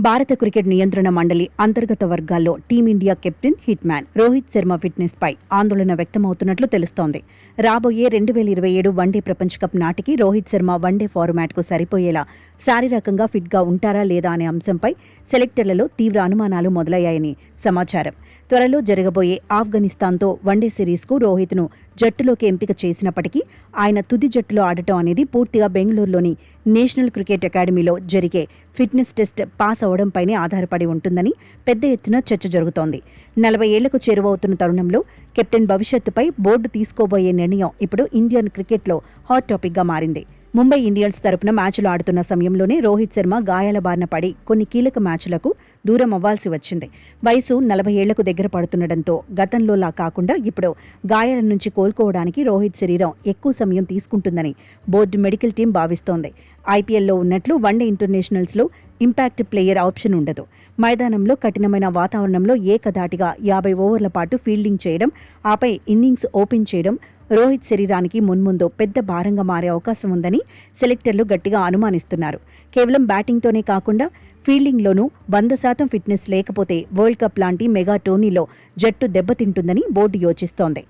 భారత క్రికెట్ నియంత్రణ మండలి అంతర్గత వర్గాల్లో team India captain hitman Rohit Sharma fitness పై ఆందోళన వ్యక్తమవుతున్నట్లు తెలుస్తోంది. రాబోయే 2027 వన్డే ప్రపంచ కప్ నాటికి రోహిత్ శర్మ వన్డే ఫార్మాట్కు సరిపోయేలా శారీరకంగా ఫిట్గా ఉంటారా లేదా అనే అంశంపై సెలెక్టర్లలో తీవ్ర అనుమానాలు మొదలయ్యాయని సమాచారం. త్వరలో జరగబోయే ఆఫ్ఘనిస్తాన్తో వన్డే సిరీస్కు రోహిత్ను జట్టులోకి ఎంపిక చేసినప్పటికీ ఆయన తుది జట్టులో ఆడటం అనేది పూర్తిగా బెంగళూరులోని నేషనల్ క్రికెట్ అకాడమీలో జరిగే ఫిట్నెస్ టెస్ట్ పాస్ అవడంపైనే ఆధారపడి ఉంటుందని పెద్ద ఎత్తున చర్చ జరుగుతోంది. 40 ఏళ్లకు చేరువవుతున్న తరుణంలో కెప్టెన్ భవిష్యత్తుపై బోర్డు తీసుకోబోయే నిర్ణయం ఇప్పుడు ఇండియన్ క్రికెట్లో హాట్ టాపిక్గా మారింది. ముంబై ఇండియన్స్ తరపున మ్యాచ్లు ఆడుతున్న సమయంలోనే రోహిత్ శర్మ గాయాల బారిన పడి కొన్ని కీలక మ్యాచ్లకు దూరం అవ్వాల్సి వచ్చింది. వయసు 40 ఏళ్లకు దగ్గర పడుతుండటంతో గతంలోలా కాకుండా ఇప్పుడు గాయాల నుంచి కోలుకోవడానికి రోహిత్ శరీరం ఎక్కువ సమయం తీసుకుంటుందని బోర్డు మెడికల్ టీం భావిస్తోంది. ఐపీఎల్లో ఉన్నట్లు వన్డే ఇంటర్నేషనల్స్లో ఇంపాక్ట్ ప్లేయర్ ఆప్షన్ ఉండదు. మైదానంలో కఠినమైన వాతావరణంలో ఏకధాటిగా 50 ఓవర్ల పాటు ఫీల్డింగ్ చేయడం, ఆపై ఇన్నింగ్స్ ఓపెన్ చేయడం రోహిత్ శరీరానికి మున్ముందు పెద్ద భారంగా మారే అవకాశం ఉందని సెలెక్టర్లు గట్టిగా అనుమానిస్తున్నారు. కేవలం బ్యాటింగ్తోనే కాకుండా ఫీల్డింగ్లోనూ 100% ఫిట్నెస్ లేకపోతే వరల్డ్ కప్ లాంటి మెగా టోర్నీలో జట్టు దెబ్బతింటుందని బోర్డు యోచిస్తోంది.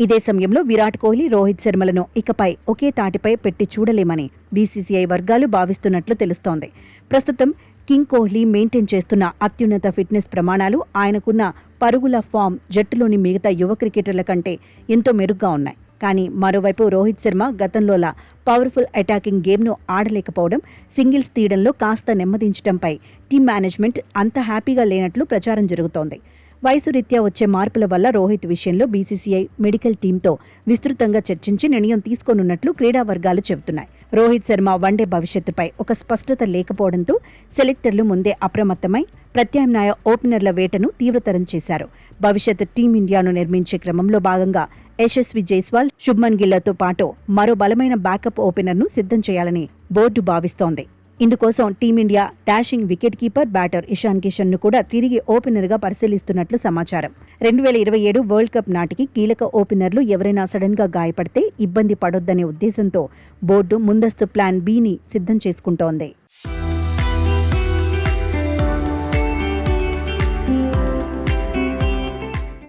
ఇదే సమయంలో విరాట్ కోహ్లీ, రోహిత్ శర్మలను ఇకపై ఒకే తాటిపై పెట్టి చూడలేమని బీసీసీఐ వర్గాలు భావిస్తున్నట్లు తెలుస్తోంది. ప్రస్తుతం కింగ్ కోహ్లీ మెయింటైన్ చేస్తున్న అత్యున్నత ఫిట్నెస్ ప్రమాణాలు, ఆయనకున్న పరుగుల ఫామ్ జట్టులోని మిగతా యువ క్రికెటర్ల కంటే ఎంతో మెరుగ్గా ఉన్నాయి. కానీ మరోవైపు రోహిత్ శర్మ గతంలోలా పవర్ఫుల్ అటాకింగ్ గేమ్ను ఆడలేకపోవడం, సింగిల్స్ తీయడంలో కాస్త నెమ్మదించడంపై టీం మేనేజ్మెంట్ అంత హ్యాపీగా లేనట్లు ప్రచారం జరుగుతోంది. వయసు రీత్యా వచ్చే మార్పుల వల్ల రోహిత్ విషయంలో బీసీసీఐ మెడికల్ టీంతో విస్తృతంగా చర్చించి నిర్ణయం తీసుకోనున్నట్లు క్రీడా వర్గాలు చెబుతున్నాయి. రోహిత్ శర్మ వన్డే భవిష్యత్తుపై ఒక స్పష్టత లేకపోవడంతో సెలెక్టర్లు ముందే అప్రమత్తమై ప్రత్యామ్నాయ ఓపెనర్ల వేటను తీవ్రతరం చేశారు. భవిష్యత్ టీమిండియాను నిర్మించే క్రమంలో భాగంగా యశస్వి జైస్వాల్, శుభ్మన్ గిల్లతో పాటు మరో బలమైన బ్యాకప్ ఓపెనర్ను సిద్ధం చేయాలని బోర్డు భావిస్తోంది. ఇందుకోసం team India dashing wicket keeper batter Ishan కిషన్ను కూడా తిరిగి ఓపెనర్గా పరిశీలిస్తున్నట్లు సమాచారం. 2027 వరల్డ్ కప్ నాటికి కీలక ఓపెనర్లు ఎవరైనా సడన్గా గాయపడితే ఇబ్బంది పడొద్దనే ఉద్దేశంతో బోర్డు ముందస్తు ప్లాన్ బిని సిద్ధం చేసుకుంటోంది.